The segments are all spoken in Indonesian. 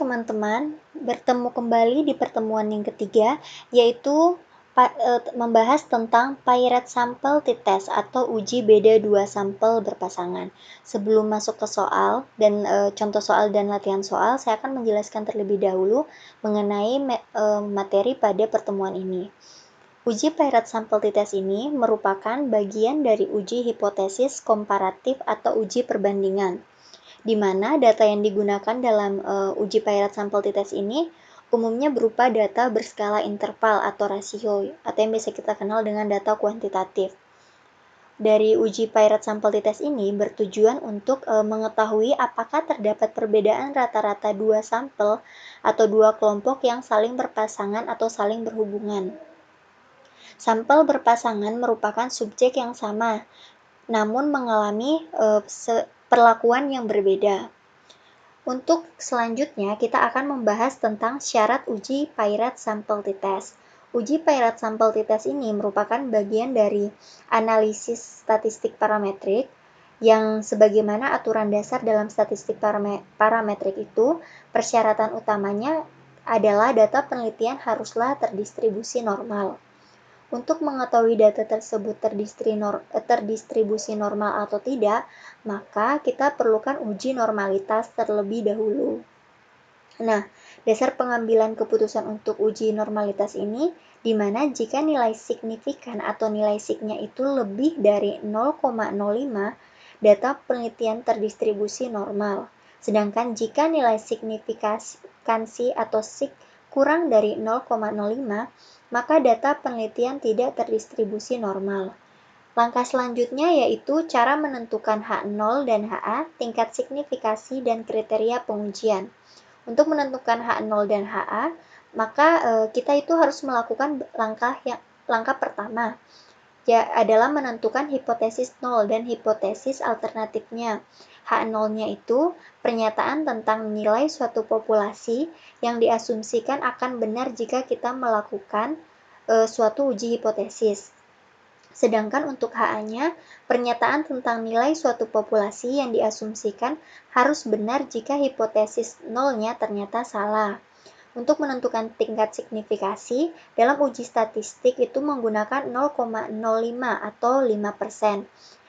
teman-teman, bertemu kembali di pertemuan yang ketiga, yaitu membahas tentang Pirate Sample T-Test atau uji beda dua sampel berpasangan. Sebelum masuk ke soal dan contoh soal dan latihan soal, saya akan menjelaskan terlebih dahulu mengenai materi pada pertemuan ini. Uji Pirate Sample T-Test ini merupakan bagian dari uji hipotesis komparatif atau uji perbandingan, di mana data yang digunakan dalam uji Pirate Sample T-Test ini umumnya berupa data berskala interval atau rasio, atau yang biasa kita kenal dengan data kuantitatif. Dari uji Pirate Sample T-Test ini bertujuan untuk mengetahui apakah terdapat perbedaan rata-rata dua sampel atau dua kelompok yang saling berpasangan atau saling berhubungan. Sampel berpasangan merupakan subjek yang sama, namun mengalami perlakuan yang berbeda. Untuk selanjutnya, kita akan membahas tentang syarat uji Pirate Sample T-Test. Uji Pirate Sample T-Test ini merupakan bagian dari analisis statistik parametrik yang sebagaimana aturan dasar dalam statistik parametrik itu, persyaratan utamanya adalah data penelitian haruslah terdistribusi normal. Untuk mengetahui data tersebut terdistribusi normal atau tidak, maka kita perlukan uji normalitas terlebih dahulu. Nah, dasar pengambilan keputusan untuk uji normalitas ini, di mana jika nilai signifikan atau nilai signya itu lebih dari 0,05, data penelitian terdistribusi normal. Sedangkan jika nilai signifikansi atau sig kurang dari 0,05, maka data penelitian tidak terdistribusi normal. Langkah selanjutnya yaitu cara menentukan H0 dan HA, tingkat signifikasi dan kriteria pengujian. Untuk menentukan H0 dan HA, maka kita itu harus melakukan langkah pertama, adalah menentukan hipotesis 0 dan hipotesis alternatifnya. H0-nya itu pernyataan tentang nilai suatu populasi yang diasumsikan akan benar jika kita melakukan suatu uji hipotesis. Sedangkan untuk HA-nya, pernyataan tentang nilai suatu populasi yang diasumsikan harus benar jika hipotesis 0-nya ternyata salah. Untuk menentukan tingkat signifikasi, dalam uji statistik itu menggunakan 0,05 atau 5%.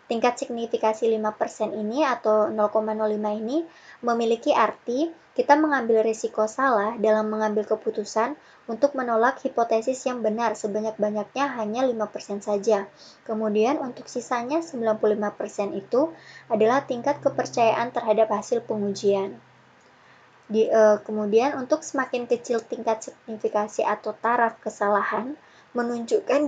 Tingkat signifikasi 5% ini atau 0,05 ini memiliki arti kita mengambil risiko salah dalam mengambil keputusan untuk menolak hipotesis yang benar sebanyak-banyaknya hanya 5% saja. Kemudian untuk sisanya 95% itu adalah tingkat kepercayaan terhadap hasil pengujian. Kemudian untuk semakin kecil tingkat signifikasi atau taraf kesalahan menunjukkan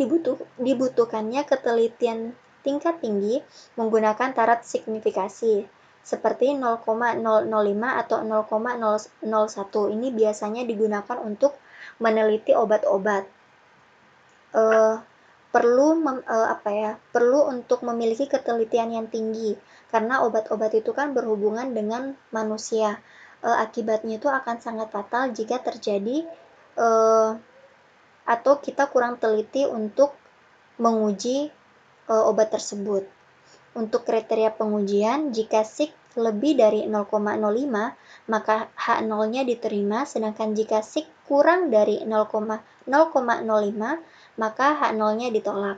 dibutuhkannya ketelitian tingkat tinggi menggunakan taraf signifikasi seperti 0,005 atau 0,001. Ini biasanya digunakan untuk meneliti obat-obat. Perlu untuk memiliki ketelitian yang tinggi karena obat-obat itu kan berhubungan dengan manusia. Akibatnya itu akan sangat fatal jika terjadi atau kita kurang teliti untuk menguji obat tersebut. Untuk kriteria pengujian, jika sig lebih dari 0,05, maka H0-nya diterima, sedangkan jika sig kurang dari 0,05, maka H0-nya ditolak.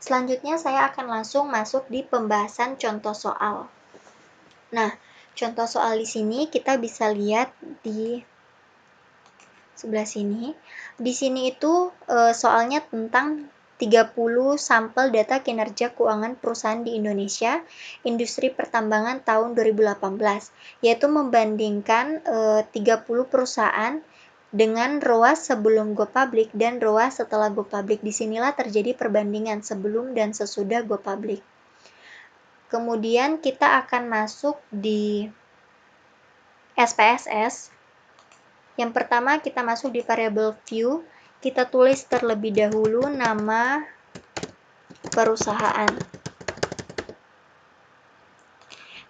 Selanjutnya saya akan langsung masuk di pembahasan contoh soal. Nah, contoh soal di sini kita bisa lihat di sebelah sini. Di sini itu soalnya tentang 30 sampel data kinerja keuangan perusahaan di Indonesia, industri pertambangan tahun 2018, yaitu membandingkan 30 perusahaan dengan ROAS sebelum go public dan ROAS setelah go public. Disinilah terjadi perbandingan sebelum dan sesudah go public. Kemudian kita akan masuk di SPSS. Yang pertama kita masuk di variable view. Kita tulis terlebih dahulu nama perusahaan.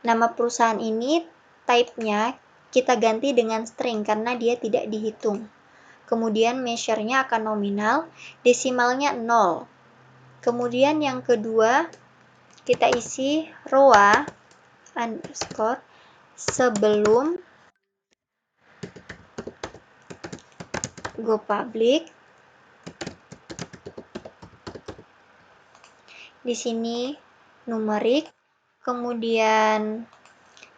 Nama perusahaan ini type-nya kita ganti dengan string karena dia tidak dihitung. Kemudian measure-nya akan nominal, desimalnya 0. Kemudian yang kedua kita isi ROA underscore sebelum go public. Di sini numerik, kemudian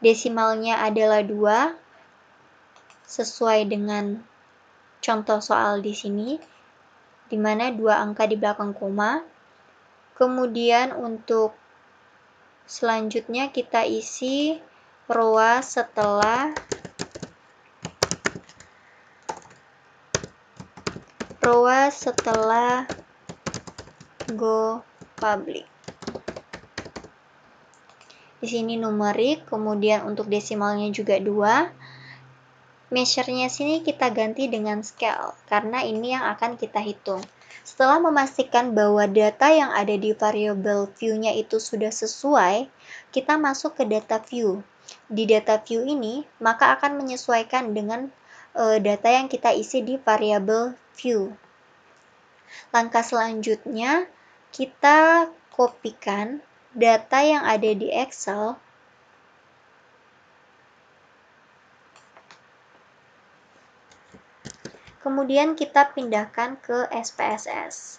desimalnya adalah 2 sesuai dengan contoh soal di sini, di mana 2 angka di belakang koma. Kemudian untuk selanjutnya kita isi roa setelah go public. Di sini numerik, kemudian untuk desimalnya juga 2. Measure-nya sini kita ganti dengan scale, karena ini yang akan kita hitung. Setelah memastikan bahwa data yang ada di variable view-nya itu sudah sesuai, kita masuk ke data view. Di data view ini, maka akan menyesuaikan dengan data yang kita isi di variable view. Langkah selanjutnya, kita kopikan data yang ada di Excel kemudian kita pindahkan ke SPSS.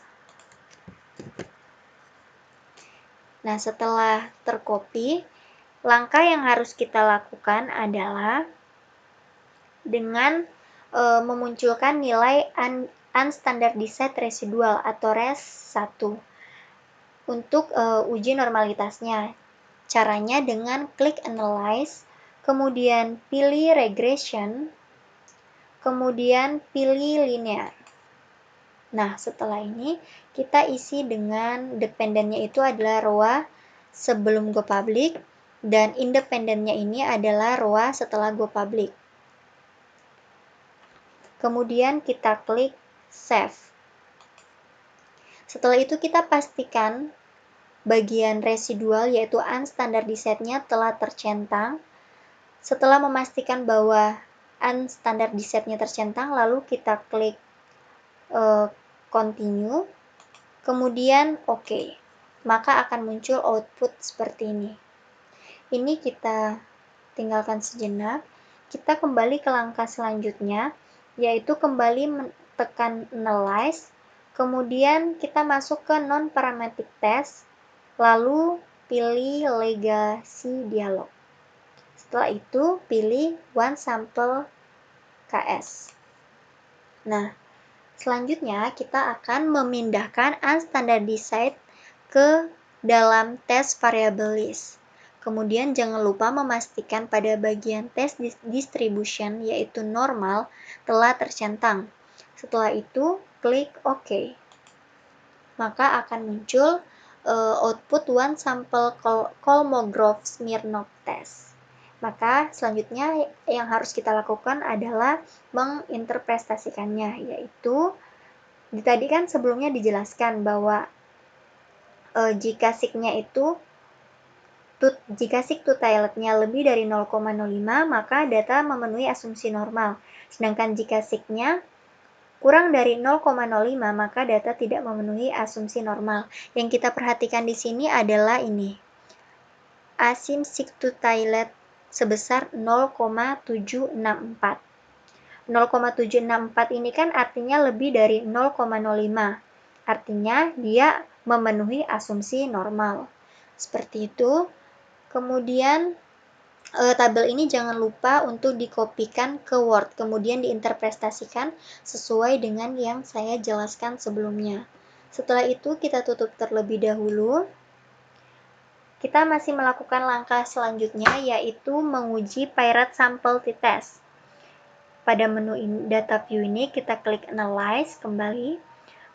Nah, setelah tercopy, langkah yang harus kita lakukan adalah dengan memunculkan nilai unstandardized residual atau RES1 untuk uji normalitasnya. Caranya dengan klik Analyze, kemudian pilih Regression, kemudian pilih Linear. Nah, setelah ini kita isi dengan dependennya itu adalah roa sebelum go public, dan independennya ini adalah roa setelah go public. Kemudian kita klik Save. Setelah itu kita pastikan bagian residual yaitu unstandardized-nya telah tercentang. Setelah memastikan bahwa unstandardized-nya tercentang, lalu kita klik Continue, kemudian OK. Maka akan muncul output seperti ini. Ini kita tinggalkan sejenak. Kita kembali ke langkah selanjutnya, yaitu kembali tekan Analyze, kemudian kita masuk ke Non-Parametric Test, lalu pilih Legacy Dialog. Setelah itu, pilih One Sample KS. Nah, selanjutnya kita akan memindahkan unstandardized ke dalam test variable list. Kemudian jangan lupa memastikan pada bagian test distribution yaitu normal telah tercentang. Setelah itu, klik OK. Maka akan muncul output One Sample Kolmogorov-Smirnov Test. Maka selanjutnya yang harus kita lakukan adalah menginterpretasikannya, yaitu tadi kan sebelumnya dijelaskan bahwa jika sig-nya itu jika sig to tailet-nya lebih dari 0,05 maka data memenuhi asumsi normal. Sedangkan jika sig-nya kurang dari 0,05 maka data tidak memenuhi asumsi normal. Yang kita perhatikan di sini adalah ini. Asim sig to tailet sebesar 0,764. 0,764 ini kan artinya lebih dari 0,05. Artinya dia memenuhi asumsi normal. Seperti itu. Kemudian tabel ini jangan lupa untuk dikopikan ke Word, kemudian diinterpretasikan sesuai dengan yang saya jelaskan sebelumnya. Setelah itu kita tutup terlebih dahulu. Kita masih melakukan langkah selanjutnya, yaitu menguji Pirate Sample T-Test. Pada menu data view ini kita klik Analyze kembali,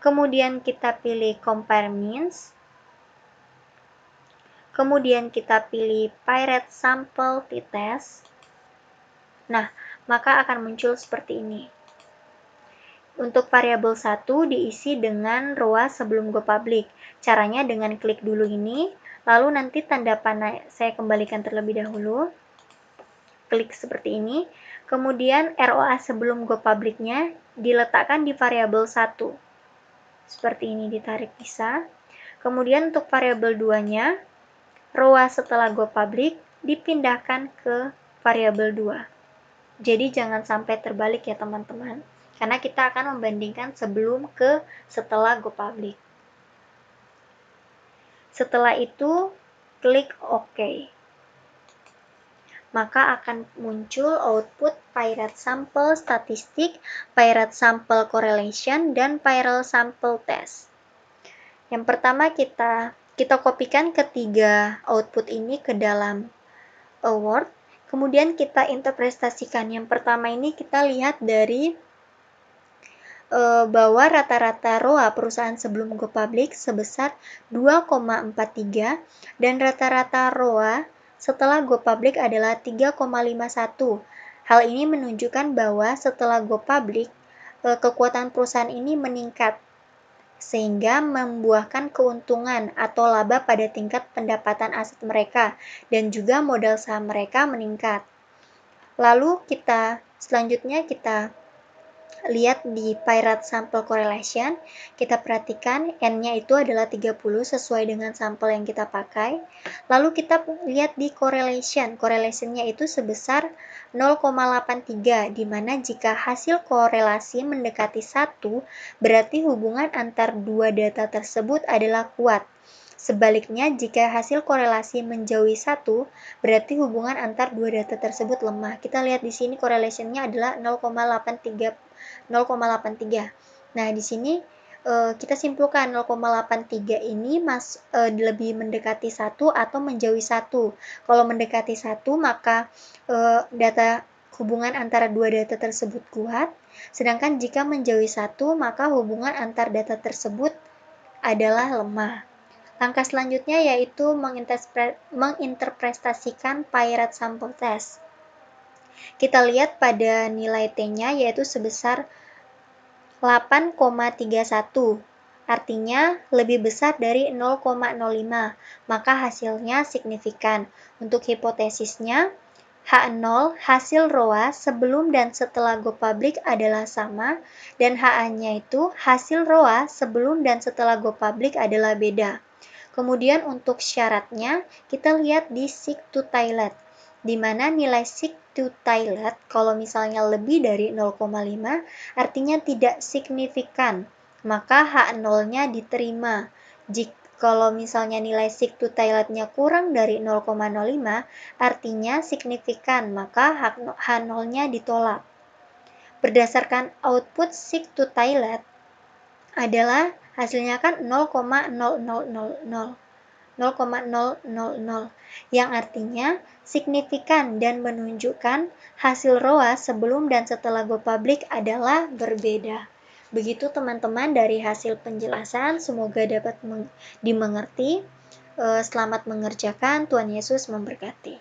kemudian kita pilih Compare Means, kemudian kita pilih Pirate Sample T-Test. Nah, maka akan muncul seperti ini. Untuk variabel 1 diisi dengan roa sebelum go public. Caranya dengan klik dulu ini, lalu nanti tanda panah saya kembalikan terlebih dahulu. Klik seperti ini. Kemudian ROA sebelum go public-nya diletakkan di variabel 1. Seperti ini ditarik bisa. Kemudian untuk variabel 2-nya, roa setelah go public dipindahkan ke variabel 2. Jadi jangan sampai terbalik ya teman-teman. karena kita akan membandingkan sebelum ke setelah go public. Setelah itu, klik OK. Maka akan muncul output pirate sample statistik, pirate sample correlation, dan pirate sample test. Yang pertama kita kopikan ketiga output ini ke dalam Word, kemudian kita interpretasikan. Yang pertama ini kita lihat dari bahwa rata-rata ROA perusahaan sebelum go public sebesar 2,43 dan rata-rata ROA setelah go public adalah 3,51. Hal ini menunjukkan bahwa setelah go public, kekuatan perusahaan ini meningkat sehingga membuahkan keuntungan atau laba pada tingkat pendapatan aset mereka dan juga modal saham mereka meningkat. Lalu selanjutnya kita lihat di pirate sample correlation, kita perhatikan N-nya itu adalah 30 sesuai dengan sampel yang kita pakai. Lalu kita lihat di correlation, correlation-nya itu sebesar 0,83, di mana jika hasil korelasi mendekati 1, berarti hubungan antar dua data tersebut adalah kuat. Sebaliknya, jika hasil korelasi menjauhi 1, berarti hubungan antar dua data tersebut lemah. Kita lihat di sini correlation-nya adalah 0,83. Nah, di sini kita simpulkan 0,83 ini lebih mendekati 1 atau menjauhi 1. Kalau mendekati 1, maka data hubungan antara dua data tersebut kuat, sedangkan jika menjauhi 1, maka hubungan antar data tersebut adalah lemah. Langkah selanjutnya yaitu menginterpretasikan pirate sample test. Kita lihat pada nilai T-nya yaitu sebesar 8,31, artinya lebih besar dari 0,05, maka hasilnya signifikan. Untuk hipotesisnya, H0 hasil ROA sebelum dan setelah go public adalah sama, dan HA-nya itu hasil ROA sebelum dan setelah go public adalah beda. Kemudian untuk syaratnya, kita lihat di seek to tilde, di mana nilai seek to tilde kalau misalnya lebih dari 0,5 artinya tidak signifikan, maka H0-nya diterima. Kalau misalnya nilai seek to tilde-nya kurang dari 0,05 artinya signifikan, maka H0-nya ditolak. Berdasarkan output seek to tilde adalah hasilnya kan 0,0000, yang artinya signifikan dan menunjukkan hasil ROA sebelum dan setelah go public adalah berbeda. Begitu teman-teman dari hasil penjelasan, semoga dapat dimengerti. Selamat mengerjakan, Tuhan Yesus memberkati.